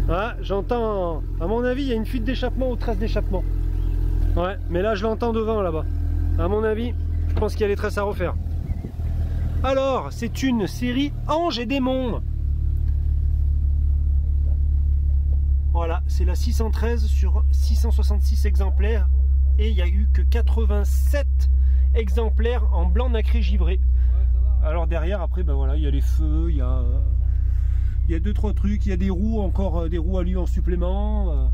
Ah, j'entends, à mon avis, il y a une fuite d'échappement ou trace d'échappement. Ouais, mais là je l'entends devant là-bas. À mon avis, je pense qu'il y a les traces à refaire. Alors, c'est une série Anges et Démons. Voilà, c'est la 613 sur 666 exemplaires. Et il n'y a eu que 87 exemplaires en blanc nacré givré. Alors derrière, après, ben voilà, il y a les feux, il y a 2-3 trucs, il y a des roues, encore des roues à lui en supplément.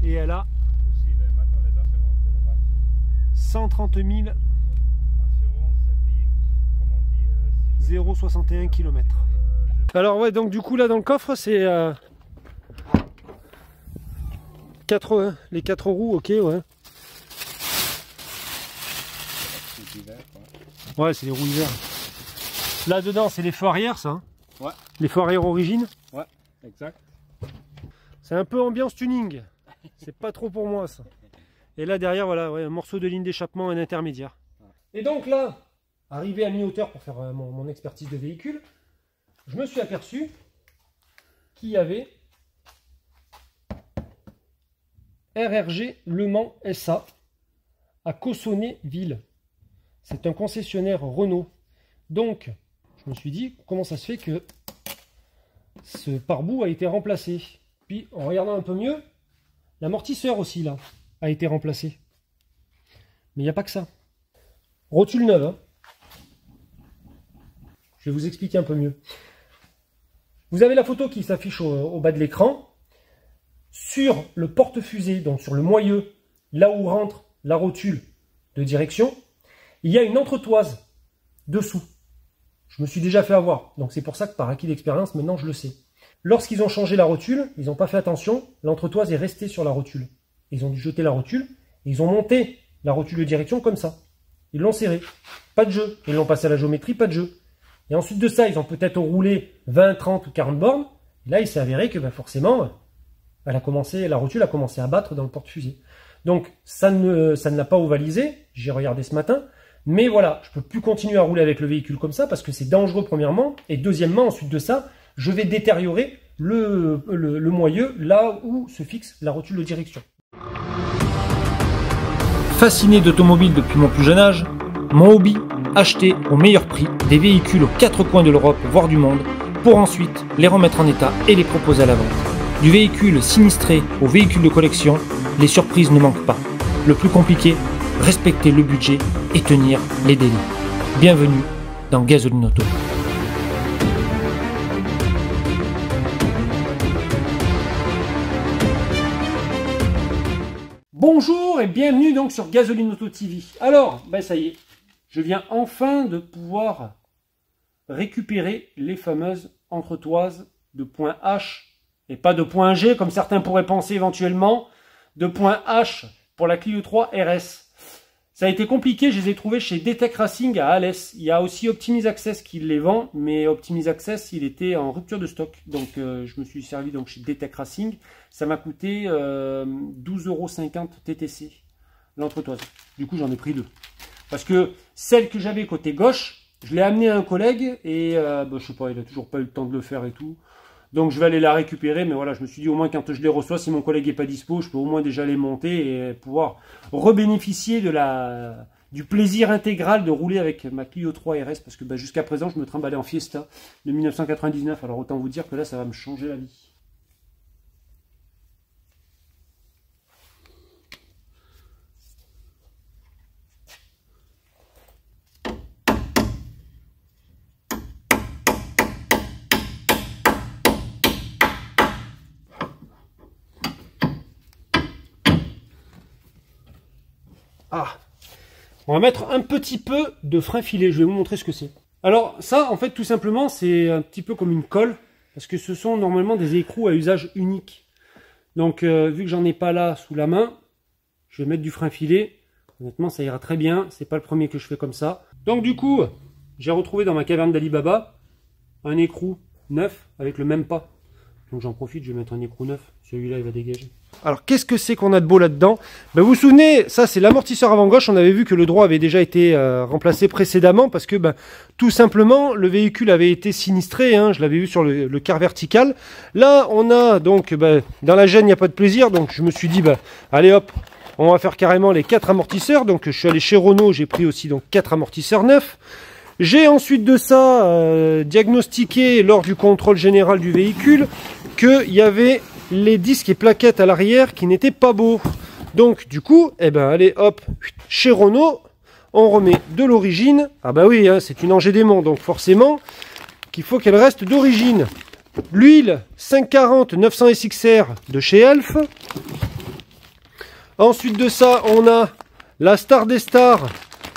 Et elle a 130 000 0,61 km. Alors ouais, donc du coup là dans le coffre c'est les 4 roues, ok, ouais. Ouais, c'est les roues hiver. Là dedans c'est les feux arrière, ça, hein. Ouais. Les feux arrière origine. Ouais, exact. C'est un peu ambiance tuning. C'est pas trop pour moi ça. Et là derrière, voilà, ouais, un morceau de ligne d'échappement, un intermédiaire. Et donc là, arrivé à mi-hauteur pour faire mon expertise de véhicule, je me suis aperçu qu'il y avait RRG Le Mans SA à Cossonay-Ville. C'est un concessionnaire Renault. Donc, je me suis dit, comment ça se fait que ce pare-boue a été remplacé? Puis, en regardant un peu mieux, l'amortisseur aussi, là, a été remplacé. Mais il n'y a pas que ça. Rotule neuve, hein. Je vais vous expliquer un peu mieux. Vous avez la photo qui s'affiche au bas de l'écran. Sur le porte-fusée, donc sur le moyeu, là où rentre la rotule de direction, il y a une entretoise dessous. Je me suis déjà fait avoir, donc c'est pour ça que par acquis d'expérience, maintenant je le sais. Lorsqu'ils ont changé la rotule, ils n'ont pas fait attention, l'entretoise est restée sur la rotule. Ils ont dû jeter la rotule, et ils ont monté la rotule de direction comme ça. Ils l'ont serrée, pas de jeu. Ils l'ont passé à la géométrie, pas de jeu. Et ensuite de ça, ils ont peut-être roulé 20, 30 ou 40 bornes. Et là, il s'est avéré que forcément, la rotule a commencé à battre dans le porte-fusée. Donc, ça ne l'a pas ovalisé. J'ai regardé ce matin. Mais voilà, je ne peux plus continuer à rouler avec le véhicule comme ça parce que c'est dangereux premièrement. Et deuxièmement, ensuite de ça, je vais détériorer le moyeu là où se fixe la rotule de direction. Fasciné d'automobile depuis mon plus jeune âge, mon hobby, acheter au meilleur prix des véhicules aux 4 coins de l'Europe, voire du monde, pour ensuite les remettre en état et les proposer à la vente. Du véhicule sinistré au véhicule de collection, les surprises ne manquent pas. Le plus compliqué, respecter le budget et tenir les délais. Bienvenue dans Gasoline Auto. Bonjour et bienvenue donc sur Gasoline Auto TV. Alors, ça y est, je viens enfin de pouvoir récupérer les fameuses entretoises de point H et pas de point G comme certains pourraient penser éventuellement, de point H pour la Clio 3 RS. Ça a été compliqué, je les ai trouvés chez DTEC Racing à Alès. Il y a aussi Optimize Access qui les vend, mais Optimize Access, il était en rupture de stock. Donc je me suis servi donc chez DTEC Racing. Ça m'a coûté 12,50 € TTC, l'entretoise. Du coup, j'en ai pris deux. Parce que celle que j'avais côté gauche, je l'ai amenée à un collègue et je sais pas, il a toujours pas eu le temps de le faire et tout. Donc je vais aller la récupérer, mais voilà, je me suis dit au moins quand je les reçois, si mon collègue n'est pas dispo, je peux au moins déjà les monter et pouvoir rebénéficier du plaisir intégral de rouler avec ma Clio 3 RS, parce que jusqu'à présent, je me trimballais en Fiesta de 1999, alors autant vous dire que là, ça va me changer la vie. Ah, on va mettre un petit peu de frein filet, je vais vous montrer ce que c'est. Alors ça, en fait, tout simplement, c'est un petit peu comme une colle, parce que ce sont normalement des écrous à usage unique. Donc, vu que j'en ai pas là sous la main, je vais mettre du frein filet. Honnêtement, ça ira très bien, c'est pas le premier que je fais comme ça. Donc du coup, j'ai retrouvé dans ma caverne d'Alibaba un écrou neuf avec le même pas. Donc j'en profite, je vais mettre un écrou neuf. Celui-là, il va dégager. Alors, qu'est-ce que c'est qu'on a de beau là-dedans? Ben, vous vous souvenez, ça c'est l'amortisseur avant gauche. On avait vu que le droit avait déjà été remplacé précédemment parce que tout simplement, le véhicule avait été sinistré. Hein, je l'avais vu sur le quart vertical. Là, on a donc, dans la gêne, il n'y a pas de plaisir. Donc je me suis dit, allez hop, on va faire carrément les 4 amortisseurs. Donc je suis allé chez Renault, j'ai pris aussi donc 4 amortisseurs neufs. J'ai ensuite de ça diagnostiqué lors du contrôle général du véhicule qu'il y avait les disques et plaquettes à l'arrière qui n'étaient pas beaux. Donc du coup, allez hop, chez Renault, on remet de l'origine. Ah bah oui, hein, c'est une Angers-Démon, donc forcément qu'il faut qu'elle reste d'origine. L'huile 540 900 SXR de chez Elf. Ensuite de ça, on a la star des stars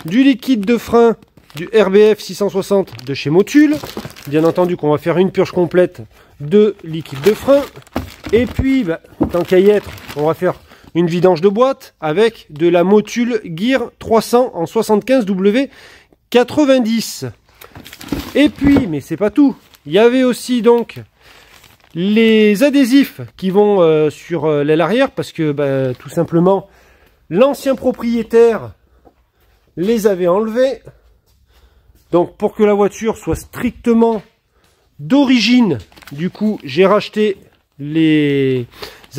du liquide de frein du RBF 660 de chez Motul. Bien entendu qu'on va faire une purge complète de liquide de frein. Et puis, tant qu'à y être, on va faire une vidange de boîte avec de la Motul Gear 300 en 75W90. Et puis, mais c'est pas tout, il y avait aussi donc les adhésifs qui vont sur l'aile arrière parce que tout simplement l'ancien propriétaire les avait enlevés. Donc pour que la voiture soit strictement d'origine, du coup j'ai racheté les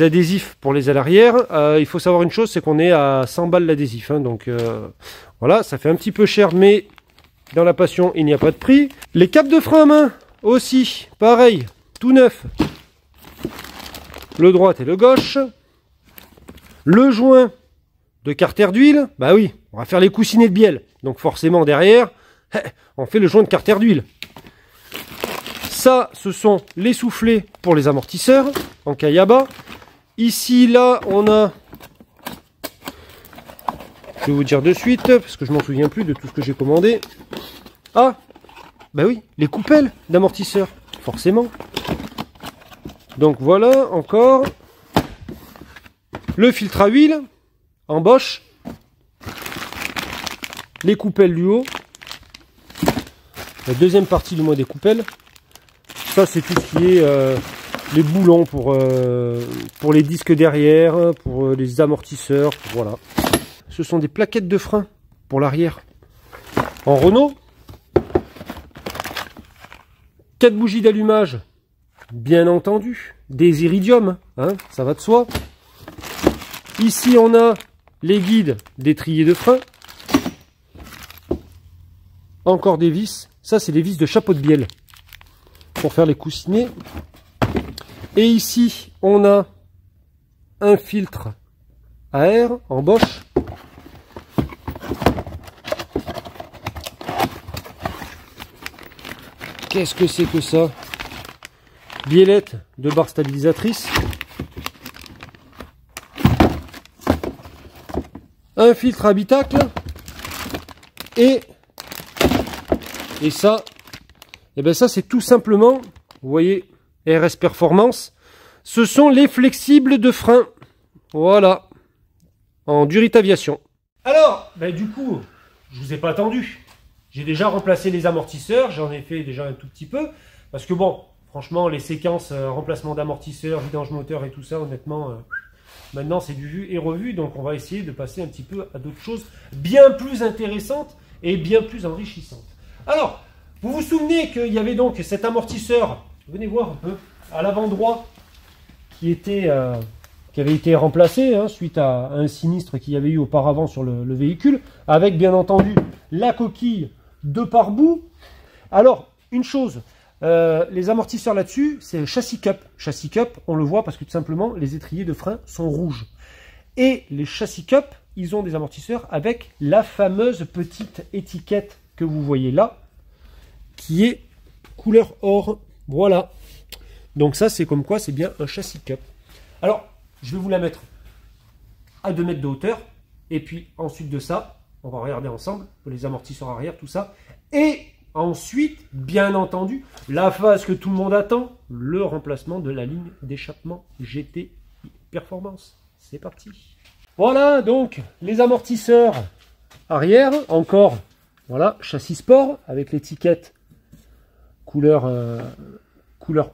adhésifs pour les ailes arrière. Il faut savoir une chose, c'est qu'on est à 100 balles l'adhésif. Hein, donc voilà, ça fait un petit peu cher, mais dans la passion, il n'y a pas de prix. Les capes de frein à main aussi, pareil, tout neuf. Le droit et le gauche. Le joint de carter d'huile. Bah oui, on va faire les coussinets de bielle. Donc forcément derrière, on fait le joint de carter d'huile. Ça, ce sont les soufflets pour les amortisseurs en Kayaba. Ici, là, on a... Je vais vous dire de suite, parce que je m'en souviens plus de tout ce que j'ai commandé. Ah, bah oui, les coupelles d'amortisseurs, forcément. Donc voilà, encore. Le filtre à huile, en Bosch. Les coupelles du haut. La deuxième partie du moins des coupelles. Ça, c'est tout ce qui est les boulons pour les disques derrière, pour les amortisseurs, voilà. Ce sont des plaquettes de frein pour l'arrière. En Renault. 4 bougies d'allumage, bien entendu. Des iridium, hein, ça va de soi. Ici, on a les guides d'étrier de frein. Encore des vis. Ça, c'est des vis de chapeau de bielle pour faire les coussinets. Et ici, on a un filtre à air en Bosch. Qu'est-ce que c'est que ça? Biellette de barre stabilisatrice. Un filtre habitacle. Et ça, ça c'est tout simplement, vous voyez, RS Performance. Ce sont les flexibles de frein. Voilà. En Durit Aviation. Alors, du coup, je vous ai pas attendu. J'ai déjà remplacé les amortisseurs. J'en ai fait déjà un tout petit peu. Parce que bon, franchement, les séquences remplacement d'amortisseurs, vidange moteur et tout ça, honnêtement, maintenant c'est du vu et revu. Donc on va essayer de passer un petit peu à d'autres choses bien plus intéressantes et bien plus enrichissantes. Alors, vous vous souvenez qu'il y avait donc cet amortisseur, venez voir un peu, à l'avant droit, qui avait été remplacé suite à un sinistre qu'il y avait eu auparavant sur le véhicule, avec bien entendu la coquille de pare-boue. Alors, une chose, les amortisseurs là-dessus, c'est châssis cup. Châssis cup, on le voit parce que tout simplement, les étriers de frein sont rouges. Et les châssis cup, ils ont des amortisseurs avec la fameuse petite étiquette que vous voyez là, qui est couleur or. Voilà. Donc ça, c'est comme quoi c'est bien un châssis cup. Alors, je vais vous la mettre à 2 mètres de hauteur. Et puis ensuite de ça, on va regarder ensemble les amortisseurs arrière, tout ça. Et ensuite, bien entendu, la phase que tout le monde attend, le remplacement de la ligne d'échappement GT Performance. C'est parti. Voilà donc les amortisseurs arrière. Encore, voilà, châssis sport avec l'étiquette couleur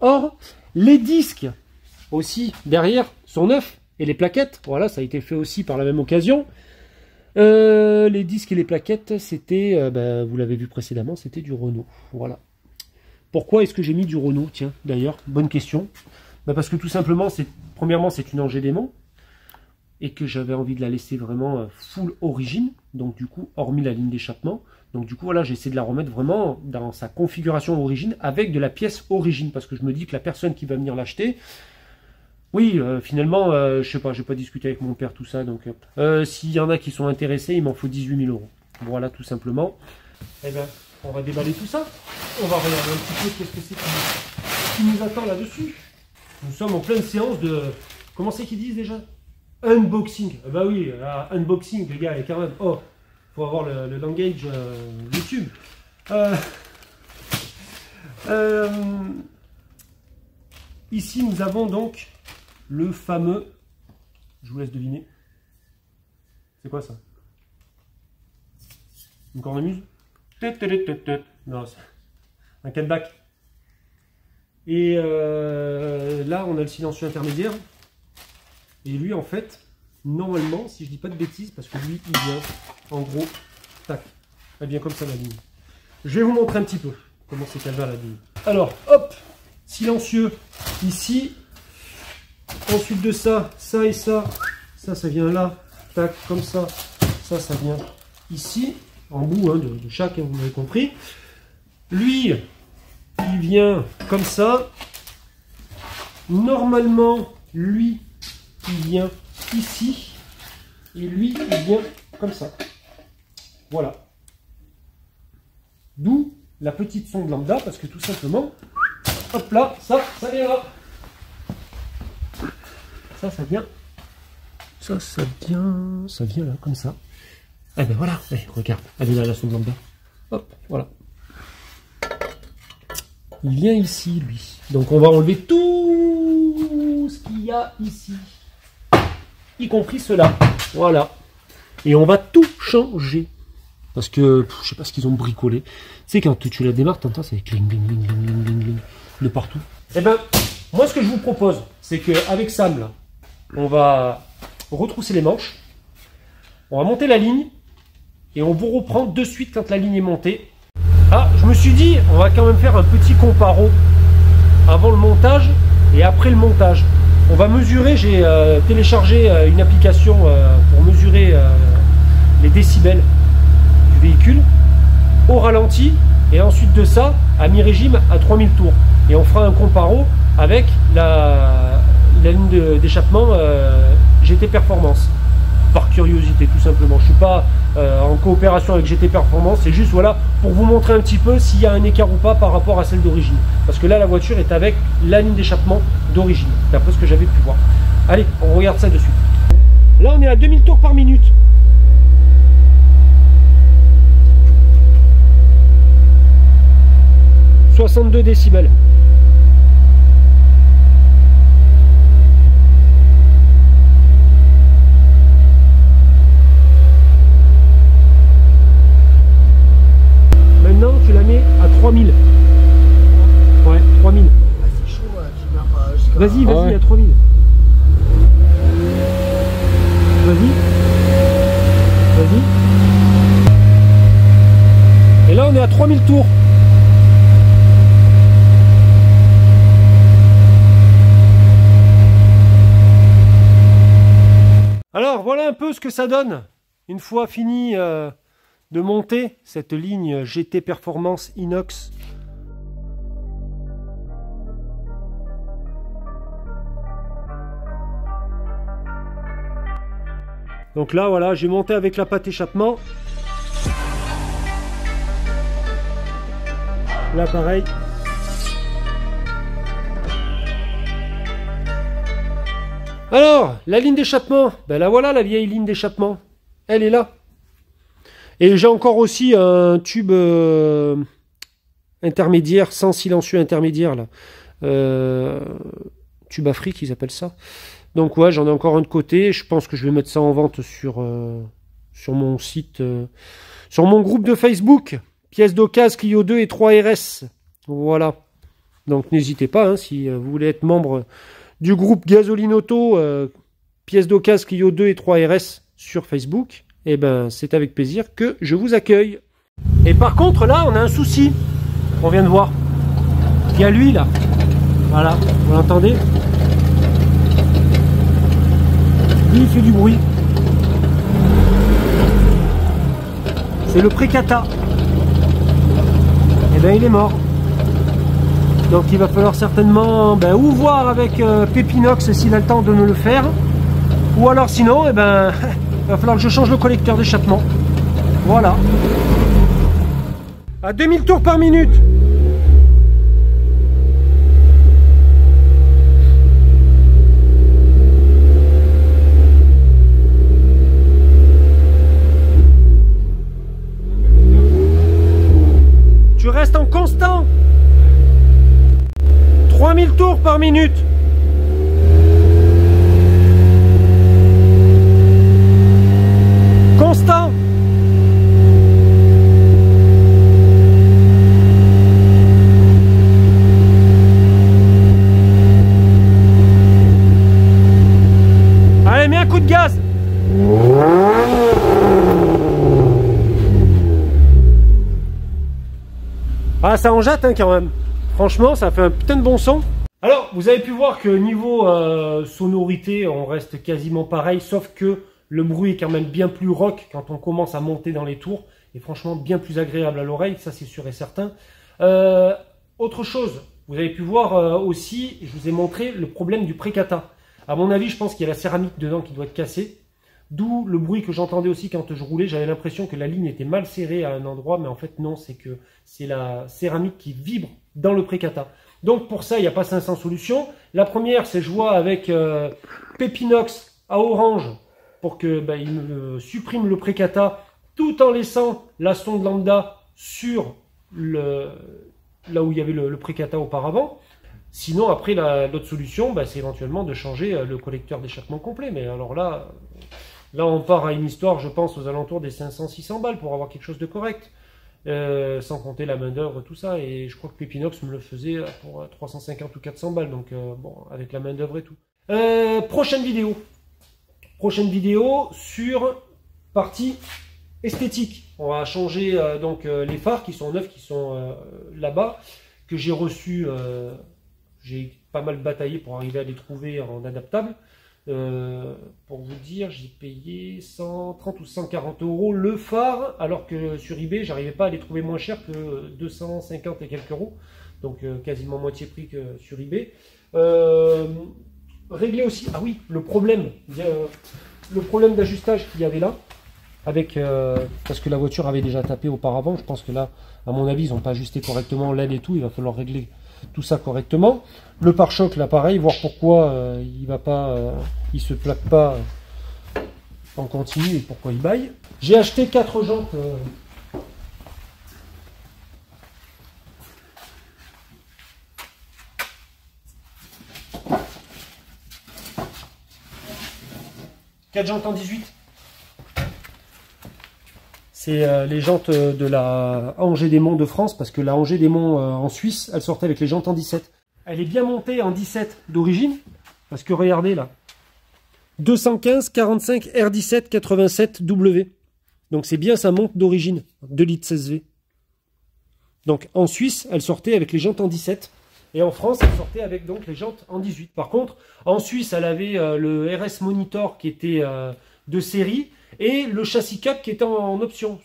or. Les disques aussi derrière sont neufs. Et les plaquettes, voilà, ça a été fait aussi par la même occasion. Les disques et les plaquettes, c'était, vous l'avez vu précédemment, c'était du Renault. Voilà. Pourquoi est-ce que j'ai mis du Renault? Tiens, d'ailleurs, bonne question. Parce que tout simplement, premièrement, c'est une Angers Démon. Et que j'avais envie de la laisser vraiment full origine. Donc du coup, hormis la ligne d'échappement. Donc du coup, voilà, j'ai essayé de la remettre vraiment dans sa configuration origine avec de la pièce origine. Parce que je me dis que la personne qui va venir l'acheter... Oui, finalement, je sais pas, j'ai pas discuté avec mon père, tout ça, donc s'il y en a qui sont intéressés, il m'en faut 18 000 €. Voilà, tout simplement. Eh bien, on va déballer tout ça. On va regarder un petit peu qu'est-ce que c'est qui nous attend là-dessus. Nous sommes en pleine séance de... Comment c'est qu'ils disent déjà? Unboxing. Bah oui, unboxing, les gars, et quand même... Oh, faut avoir le langage YouTube. Ici, nous avons donc... le fameux, je vous laisse deviner. C'est quoi ça? Une cornemuse? Non, c'est un cadeback. Et là, on a le silencieux intermédiaire. Et lui, en fait, normalement, si je dis pas de bêtises, parce que lui, il vient, en gros, tac, elle vient comme ça la ligne. Je vais vous montrer un petit peu comment c'est qu'elle va la ligne. Alors, hop, silencieux, ici. Ensuite de ça, ça et ça, ça vient là, tac, comme ça vient ici, en bout de chaque, vous m'avez compris. Lui, il vient comme ça. Normalement, lui, il vient ici, et lui, il vient comme ça. Voilà. D'où la petite sonde lambda, parce que tout simplement, hop là, ça vient là. Ça vient, ça vient là, comme ça. Eh ben voilà, regarde, elle est là, la sonde lambda. Hop, voilà. Il vient ici, lui. Donc on va enlever tout ce qu'il y a ici, y compris cela. Voilà. Et on va tout changer. Parce que, je sais pas ce qu'ils ont bricolé. Tu sais, quand tu la démarres, t'entends, c'est cling, cling, cling, cling, cling, cling, de partout. Eh ben, moi, ce que je vous propose, c'est qu'avec Sam, là, on va retrousser les manches, on va monter la ligne, et on vous reprend de suite quand la ligne est montée. Ah, je me suis dit, on va quand même faire un petit comparo avant le montage et après le montage. On va mesurer, j'ai téléchargé une application pour mesurer les décibels du véhicule au ralenti, et ensuite de ça, à mi-régime, à 3000 tours. Et on fera un comparo avec la ligne d'échappement GT Performance, par curiosité tout simplement. Je ne suis pas en coopération avec GT Performance, c'est juste voilà pour vous montrer un petit peu s'il y a un écart ou pas par rapport à celle d'origine, parce que là la voiture est avec la ligne d'échappement d'origine, d'après ce que j'avais pu voir. Allez, on regarde ça de suite. Là on est à 2000 tours par minute. « 62 décibels. Maintenant, tu la mets à 3000. Ouais, 3000. Ah, c'est chaud, tu viens pas jusqu'à... Vas-y, Ah ouais. à 3000. Vas-y. Et là, on est à 3000 tours. Alors, voilà un peu ce que ça donne une fois fini de monter cette ligne GT Performance Inox. Donc là, voilà, j'ai monté avec la pâte échappement. Là, pareil. Alors, la ligne d'échappement, ben la voilà la vieille ligne d'échappement. Elle est là. Et j'ai encore aussi un tube intermédiaire, sans silencieux intermédiaire là. Tube Afrique, ils appellent ça. Donc ouais, j'en ai encore un de côté. Je pense que je vais mettre ça en vente sur mon site, sur mon groupe de Facebook. Pièces d'occasion Clio 2 et 3 RS. Voilà. Donc n'hésitez pas, hein, si vous voulez être membre du groupe Gasoline Auto, pièces d'occasion Clio 2 et 3 RS sur Facebook, et ben c'est avec plaisir que je vous accueille. Et par contre là on a un souci, on vient de voir. Il y a lui là, voilà, vous l'entendez? Lui il fait du bruit. C'est le Precata. Et ben il est mort. Donc il va falloir certainement ou voir avec Pépinox s'il a le temps de me le faire. Ou alors sinon, il va falloir que je change le collecteur d'échappement. Voilà. À 2000 tours par minute. Tu restes en constant. 3000 tours par minute. Constant. Allez, mets un coup de gaz. Ah, ça en jette hein, quand même. Franchement, ça fait un putain de bon son. Alors, vous avez pu voir que niveau sonorité, on reste quasiment pareil, sauf que le bruit est quand même bien plus rock quand on commence à monter dans les tours, et franchement bien plus agréable à l'oreille, ça c'est sûr et certain. Autre chose, vous avez pu voir aussi, je vous ai montré le problème du Precata. À mon avis, je pense qu'il y a la céramique dedans qui doit être cassée. D'où le bruit que j'entendais aussi quand je roulais. J'avais l'impression que la ligne était mal serrée à un endroit, mais en fait non, c'est que c'est la céramique qui vibre dans le Precata. Donc pour ça, il n'y a pas 500 solutions. La première, c'est je vois avec Pépinox à orange pour que il me supprime le Precata tout en laissant la sonde lambda sur là où il y avait le Precata auparavant. Sinon, après, l'autre solution, c'est éventuellement de changer le collecteur d'échappement complet. Mais alors là, on part à une histoire, je pense, aux alentours des 500-600 balles pour avoir quelque chose de correct. Sans compter la main d'œuvre, tout ça. Et je crois que Pépinox me le faisait pour 350 ou 400 balles. Donc, bon, avec la main d'œuvre et tout. Prochaine vidéo. Prochaine vidéo sur partie esthétique. On va changer donc les phares qui sont neufs, qui sont là-bas, que j'ai reçus. J'ai pas mal bataillé pour arriver à les trouver en adaptable. Pour vous dire, j'ai payé 130 ou 140 € le phare, alors que sur eBay, j'arrivais pas à les trouver moins cher que 250 et quelques euros. Donc quasiment moitié prix que sur eBay. Régler aussi, ah oui, le problème d'ajustage qu'il y avait là, avec parce que la voiture avait déjà tapé auparavant. Je pense que là, à mon avis, ils n'ont pas ajusté correctement l'aile et tout. Il va falloir régler tout ça correctement. Le pare-choc là pareil, voir pourquoi il va pas, il se plaque pas en continu et pourquoi il baille. J'ai acheté 4 jantes. Quatre jantes en 18. C'est les jantes de la Angers-des-Monts de France, parce que la Angers-des-Monts en Suisse, elle sortait avec les jantes en 17. Elle est bien montée en 17 d'origine, parce que regardez là, 215 45 R17 87 W. Donc c'est bien sa monte d'origine, 2 litres 16V. Donc en Suisse, elle sortait avec les jantes en 17. Et en France, elle sortait avec donc les jantes en 18. Par contre, en Suisse, elle avait le RS Monitor qui était de série, et le châssis cap qui était en option.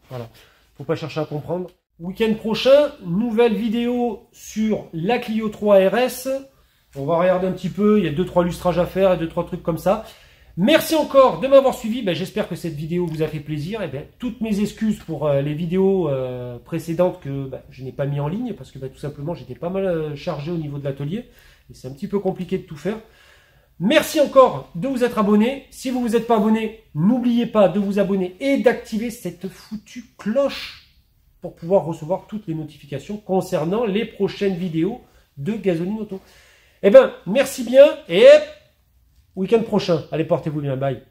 Voilà, faut pas chercher à comprendre. Week-end prochain, nouvelle vidéo sur la Clio 3 RS. On va regarder un petit peu, il y a 2-3 lustrages à faire, 2-3 trucs comme ça. Merci encore de m'avoir suivi. J'espère que cette vidéo vous a fait plaisir. Toutes mes excuses pour les vidéos précédentes que je n'ai pas mis en ligne, parce que tout simplement j'étais pas mal chargé au niveau de l'atelier. Et c'est un petit peu compliqué de tout faire. Merci encore de vous être abonné. Si vous ne vous êtes pas abonné, n'oubliez pas de vous abonner et d'activer cette foutue cloche pour pouvoir recevoir toutes les notifications concernant les prochaines vidéos de Gasoline Auto. Merci bien et week-end prochain. Allez, portez-vous bien. Bye.